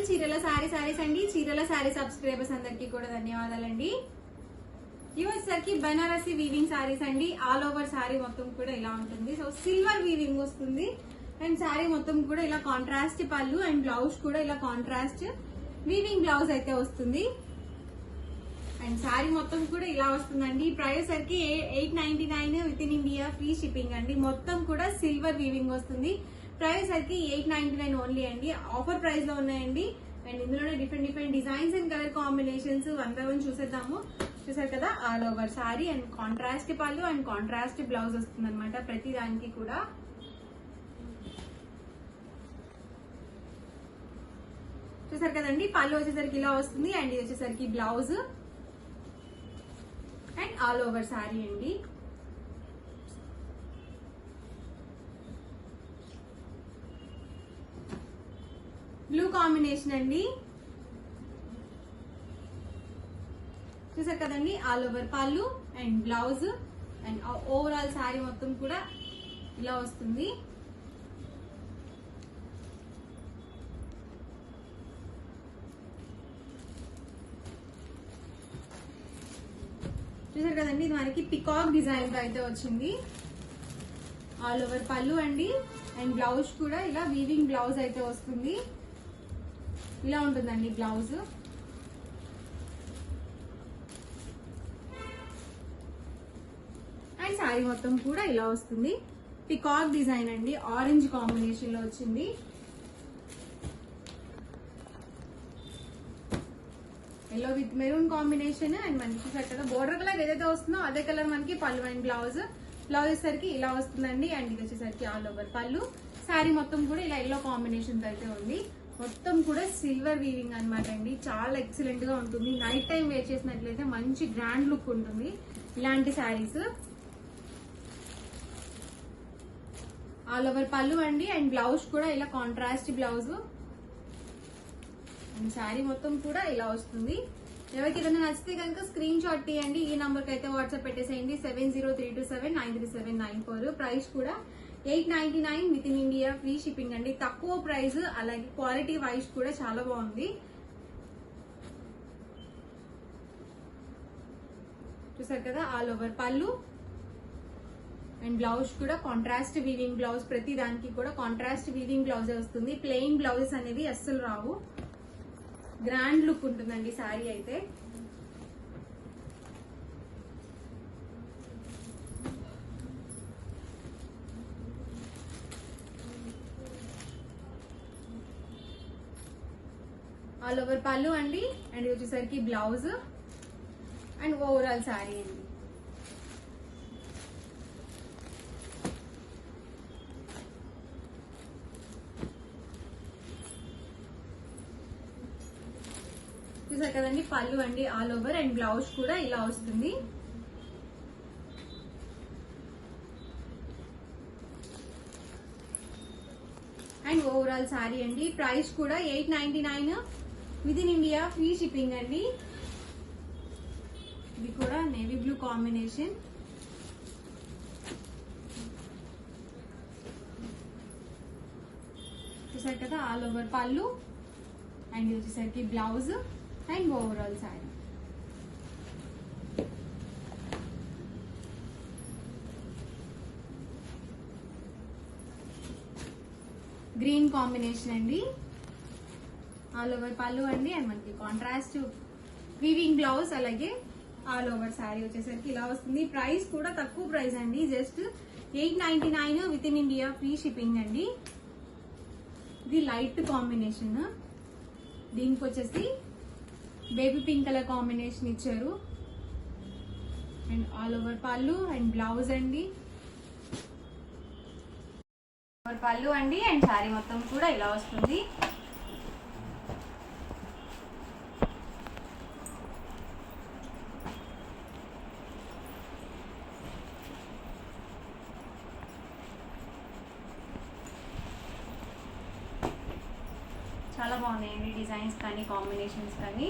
చీరల సారీస్ అండి. చీరల సారీ సబ్స్క్రైబర్స్ అందరికి కూడా ధన్యవాదాలండి. ఇవి వచ్చేసరికి బనారసి వీవింగ్ సారీస్ అండి. ఆల్ ఓవర్ సారీ మొత్తం కూడా ఇలా ఉంటుంది. సో సిల్వర్ వీవింగ్ వస్తుంది అండ్ సారీ మొత్తం కూడా ఇలా కాంట్రాస్ట్ పళ్ళు అండ్ బ్లౌజ్ కూడా ఇలా కాంట్రాస్ట్ వీవింగ్ బ్లౌజ్ అయితే వస్తుంది. అండ్ సారీ మొత్తం కూడా ఇలా వస్తుందండి. ప్రైస్ సరికి 899 with in India, free shipping అండి. మొత్తం కూడా సిల్వర్ వీవింగ్ వస్తుంది. ప్రైస్ సరికి 899 ఓన్లీ అండి. ఆఫర్ ప్రైస్ లో ఉన్నాయండి. అండ్ ఇందులోనే different designs and colour combinations 1 by 1 చూసేద్దాము. చూసారు కదా, all over sorry and contrast పళ్ళు అండ్ కాంట్రాస్ట్ బ్లౌజ్ వస్తుంది అనమాట ప్రతి దానికి కూడా. చూసారు కదండి, పళ్ళు వచ్చేసరికి ఇలా వస్తుంది అండ్ ఇది వచ్చేసరికి blouse and all over sorry అండి. బ్లూ కాంబినేషన్ అండి. చూసారు కదండి, ఆల్ ఓవర్ పళ్ళు and blouse and overall sorry మొత్తం కూడా ఇలా వస్తుంది. చూసారు కదండి, ఇది మనకి పికాక్ డిజైన్ తో అయితే వచ్చింది. ఆల్ ఓవర్ పళ్ళు అండి అండ్ బ్లౌజ్ కూడా ఇలా వీవింగ్ బ్లౌజ్ అయితే వస్తుంది. ఇలా ఉంటుందండి బ్లౌజ్. అండ్ సారీ మొత్తం కూడా ఇలా వస్తుంది. పికాక్ డిజైన్ అండి, ఆరెంజ్ కాంబినేషన్ లో వచ్చింది. Yellow with maroon combination and మనకి చూసారు కదా, బోర్డర్ కలర్ ఏదైతే వస్తుందో అదే కలర్ మనకి పళ్ళు అండ్ బ్లౌజ్ వచ్చేసరికి ఇలా వస్తుందండి. అండ్ ఇది వచ్చేసరికి ఆల్ ఓవర్ పళ్ళు. శారీ మొత్తం కూడా ఇలా ఎల్లో కాంబినేషన్ అయితే ఉంది. మొత్తం కూడా సిల్వర్ వీవింగ్ అనమాట అండి. చాలా ఎక్సలెంట్ గా ఉంటుంది. నైట్ టైం వేర్ చేసినట్లయితే మంచి గ్రాండ్ లుక్ ఉంటుంది ఇలాంటి శారీస్. ఆల్ ఓవర్ పళ్ళు అండి అండ్ బ్లౌజ్ కూడా ఇలా కాంట్రాస్ట్ బ్లౌజ్ అండ్ శారీ మొత్తం కూడా ఇలా వస్తుంది. ఎవరికి ఏదైనా నచ్చితే కనుక స్క్రీన్ షాట్ తీయండి. ఈ నంబర్ కి అయితే వాట్సాప్ పెట్టేసేయండి 7032793794. ప్రైస్ కూడా 899 with in India, free shipping అండి. తక్కువ ప్రైస్, అలాగే క్వాలిటీ వైజ్ కూడా చాలా బాగుంది. చూసారు కదా, ఆల్ ఓవర్ పళ్ళు అండ్ బ్లౌజ్ కూడా కాంట్రాస్ట్ వీవింగ్ బ్లౌజ్. ప్రతి దానికి కూడా కాంట్రాస్ట్ వీవింగ్ బ్లౌజ్ వస్తుంది. ప్లెయిన్ బ్లౌజెస్ అనేవి అస్సలు రావు. గ్రాండ్ లుక్ ఉంటుందండి శారీ అయితే. ఆల్ ఓవర్ పళ్ళు అండి అండ్ ఇది వచ్చేసరికి బ్లౌజ్ అండ్ ఓవరాల్ శారీ అండి. చూసారు కదండి, పళ్ళు అండి ఆల్ ఓవర్ అండ్ బ్లౌజ్ కూడా ఇలా వస్తుంది. అండ్ ఓవరాల్ శారీ అండి. ప్రైస్ కూడా 899 with in India, free shipping అండి. ఇది కూడా నేవీ బ్లూ కాంబినేషన్. చూసారు కదా, ఆల్ ఓవర్ పళ్ళు అండ్ ఇది వచ్చేసరికి blouse and overall sari. Green combination అండి. ఆల్ ఓవర్ పళ్ళు అండి అండ్ మనకి కాంట్రాస్ట్ వీవింగ్ బ్లౌజ్, అలాగే ఆల్ ఓవర్ శారీ వచ్చేసరికి ఇలా వస్తుంది. ప్రైస్ కూడా తక్కువ ప్రైస్ అండి, just 899 with in India, free shipping అండి. ఇది లైట్ కాంబినేషన్. దీనికి వచ్చేసి బేబీ పింక్ కలర్ కాంబినేషన్ ఇచ్చారు. అండ్ ఆల్ ఓవర్ పళ్ళు అండ్ బ్లౌజ్ అండి, పళ్ళు అండి అండ్ శారీ మొత్తం కూడా ఇలా వస్తుంది. చాలా బాగున్నాయండి డిజైన్స్ కానీ కాంబినేషన్స్ కానీ.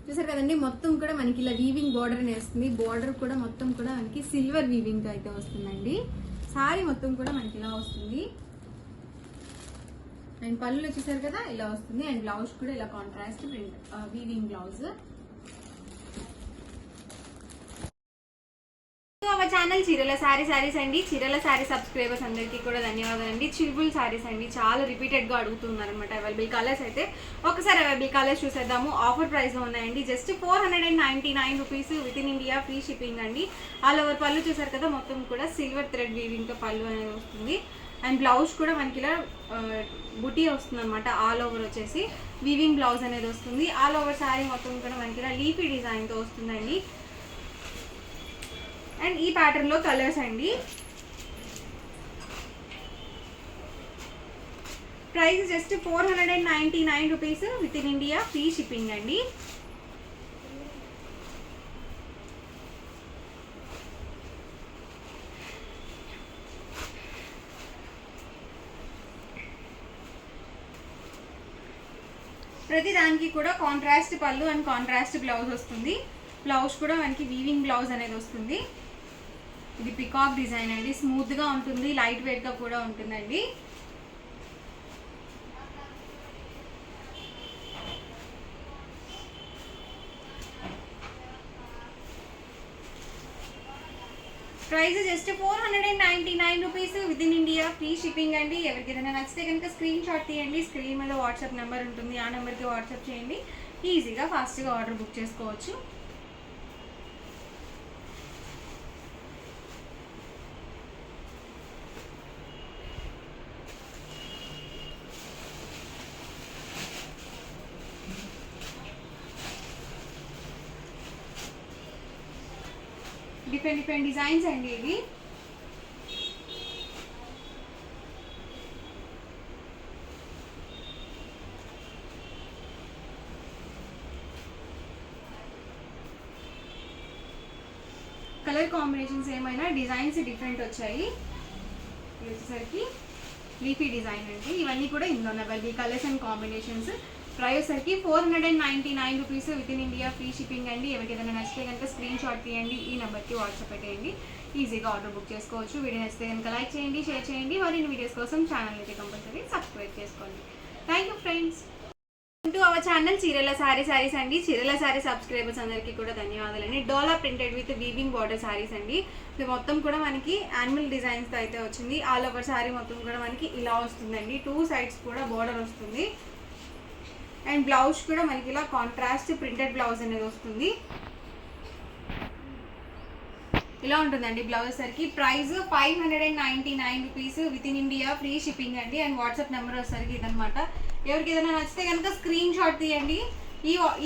చూసారు కదండి, మొత్తం కూడా మనకి ఇలా వీవింగ్ బార్డర్ అనేది వస్తుంది. బార్డర్ కూడా మొత్తం కూడా మనకి సిల్వర్ వీవింగ్ అయితే వస్తుందండి. సారీ మొత్తం కూడా మనకి ఇలా వస్తుంది. అండ్ పళ్ళు వచ్చేసారు కదా ఇలా వస్తుంది. అండ్ బ్లౌజ్ కూడా ఇలా కాంట్రాస్ట్ ప్రింట్ వీవింగ్ బ్లౌజ్. మా ఛానల్ చీరల శారీస్ అండి. చీరల శారీ సబ్స్క్రైబర్స్ అందరికీ కూడా ధన్యవాదాలు అండి. చిల్బుల్ శారీస్ అండి, చాలా రిపీటెడ్ గా అడుగుతున్నారు అనమాట. అవైలబుల్ కలర్స్ అయితే ఒకసారి అవైలబుల్ కలర్స్ చూసేద్దాము. ఆఫర్ ప్రైస్ లో ఉన్నాయండి. Just 499 rupees with in India, free shipping అండి. ఆల్ ఓవర్ పళ్ళు చూసారు కదా, మొత్తం కూడా సిల్వర్ థ్రెడ్ వీవింగ్ తో పళ్ళు అనేది వస్తుంది. అండ్ బ్లౌజ్ కూడా మనకి ఇలా బుటీ వస్తుంది అనమాట. ఆల్ ఓవర్ వచ్చేసి వీవింగ్ బ్లౌజ్ అనేది వస్తుంది. ఆల్ ఓవర్ శారీ మొత్తం కూడా మనకి ఇలా లీఫీ డిజైన్ తో వస్తుందండి. అండ్ ఈ ప్యాటర్న్ లో కలర్స్ అండి. Price just 499 rupees with in India, free shipping అండి. ప్రతి దానికి కూడా కాంట్రాస్ట్ పళ్ళు అండ్ కాంట్రాస్ట్ బ్లౌజ్ వస్తుంది. బ్లౌజ్ కూడా మనకి వీవింగ్ బ్లౌజ్ అనేది వస్తుంది. ఇది పికాక్ డిజైన్ అండి. స్మూత్ గా ఉంటుంది, లైట్ వెయిట్ గా కూడా ఉంటుందండి. Price just 499 rupees with in India, free shipping అండి. ఎవరికి ఏదైనా నచ్చితే కనుక స్క్రీన్ షాట్ తీయండి. స్క్రీన్ మీద వాట్సాప్ నెంబర్ ఉంటుంది, ఆ నెంబర్కి వాట్సాప్ చేయండి. ఈజీగా ఫాస్ట్గా ఆర్డర్ బుక్ చేసుకోవచ్చు. డిఫరెంట్ డిజైన్స్ అండి ఇవి. కలర్ కాంబినేషన్స్ ఏమైనా డిజైన్స్ డిఫరెంట్ వచ్చాయి. వచ్చేసరికి లీఫీ డిజైన్ అండి. ఇవన్నీ కూడా ఇందులో available colours and combinations. Price సరికి 499 rupees with in India, free shipping అండి. ఎవరికి ఏదైనా నచ్చితే కనుక స్క్రీన్ షాట్ తీయండి, ఈ నెంబర్కి వాట్సాప్ పెట్టేయండి. ఈజీగా ఆర్డర్ బుక్ చేసుకోవచ్చు. వీడియో నచ్చితే కనుక లైక్ చేయండి, షేర్ చేయండి. మరిన్ని వీడియోస్ కోసం ఛానల్ అయితే కంపల్సరీ సబ్స్క్రైబ్ చేసుకోండి. Thank you friends. To our channel Chirala saris అండి. చీరల శారీ సబ్స్క్రైబర్స్ అందరికీ కూడా ధన్యవాదాలండి. Dola printed with weaving border saris అండి. ఇది మొత్తం కూడా మనకి యానిమల్ డిజైన్స్ తో అయితే వచ్చింది. ఆల్ ఓవర్ శారీ మొత్తం కూడా మనకి ఇలా వస్తుందండి. 2 సైడ్స్ కూడా బార్డర్ వస్తుంది. అండ్ బ్లౌజ్ కూడా మనకి ఇలా కాంట్రాస్ట్ ప్రింటెడ్ బ్లౌజ్ అనేది వస్తుంది. ఇలా ఉంటుందండి బ్లౌజ్ సరికి. Price 599 rupees with in India, free shipping అండి. అండ్ వాట్సాప్ నెంబర్ వచ్చేసరికి ఇదనమాట. ఎవరికి ఏదైనా నచ్చితే కనుక స్క్రీన్ షాట్ తీయండి,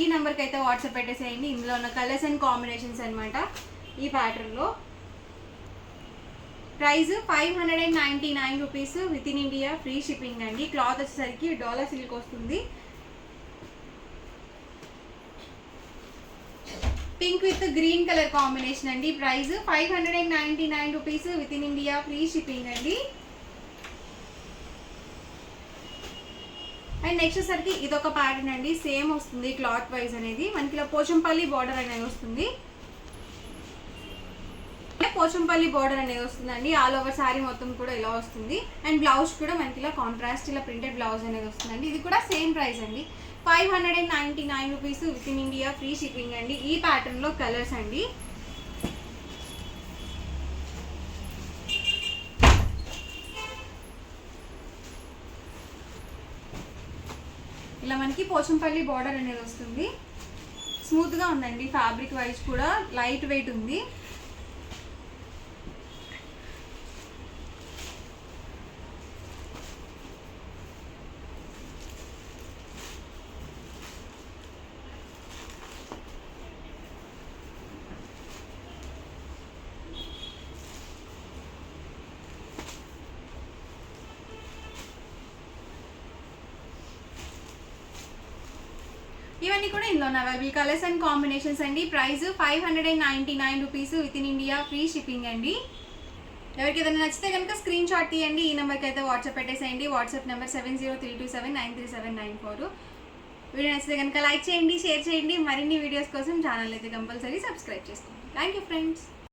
ఈ నెంబర్కి అయితే వాట్సాప్ పెట్టేసేయండి. ఇందులో ఉన్న కలర్స్ అండ్ కాంబినేషన్స్ అనమాట. ఈ ప్యాటర్న్లో price 599 rupees with in India, free shipping అండి. క్లాత్ వచ్చేసరికి డోలా సిల్క్ వస్తుంది. Pink with green colour combination అండి. Price 599 rupees with in India, free shipping అండి. అండ్ నెక్స్ట్ వచ్చేసరికి ఇదొక ప్యాటర్న్ అండి. సేమ్ వస్తుంది క్లాత్ వైజ్ అనేది. మనకి ఇలా పోచంపల్లి బార్డర్ అనేది వస్తుంది. పోచంపల్లి బార్డర్ అనేది వస్తుందండి. ఆల్ ఓవర్ శారీ మొత్తం కూడా ఇలా వస్తుంది. అండ్ బ్లౌజ్ కూడా మనకి ఇలా కాంట్రాస్ట్ ఇలా ప్రింటెడ్ బ్లౌజ్ అనేది వస్తుందండి. ఇది కూడా సేమ్ ప్రైస్ అండి. 599 rupees with in India, free shipping అండి. ఈ ప్యాటర్న్ లో కలర్స్ అండి. ఇలా మనకి పోచంపల్లి బార్డర్ అనేది వస్తుంది. స్మూత్ గా ఉందండి. ఫ్యాబ్రిక్ వైజ్ కూడా లైట్ వెయిట్ ఉంది. ఇవన్నీ కూడా ఇందులో అవైలబుల్ కలర్స్ అండ్ కాంబినేషన్స్ అండి. Price 599 rupees with in India, free shipping అండి. ఎవరికి ఏదైనా నచ్చితే కనుక స్క్రీన్ షాట్ తీయండి, ఈ నెంబర్కి అయితే వాట్సాప్ పెట్టేసేయండి. WhatsApp number 703279937994. వీడియో నచ్చితే కనుక లైక్ చేయండి, షేర్ చేయండి. మరిన్ని వీడియోస్ కోసం ఛానల్ అయితే కంపల్సరీ సబ్స్క్రైబ్ చేసుకోండి. Thank you friends.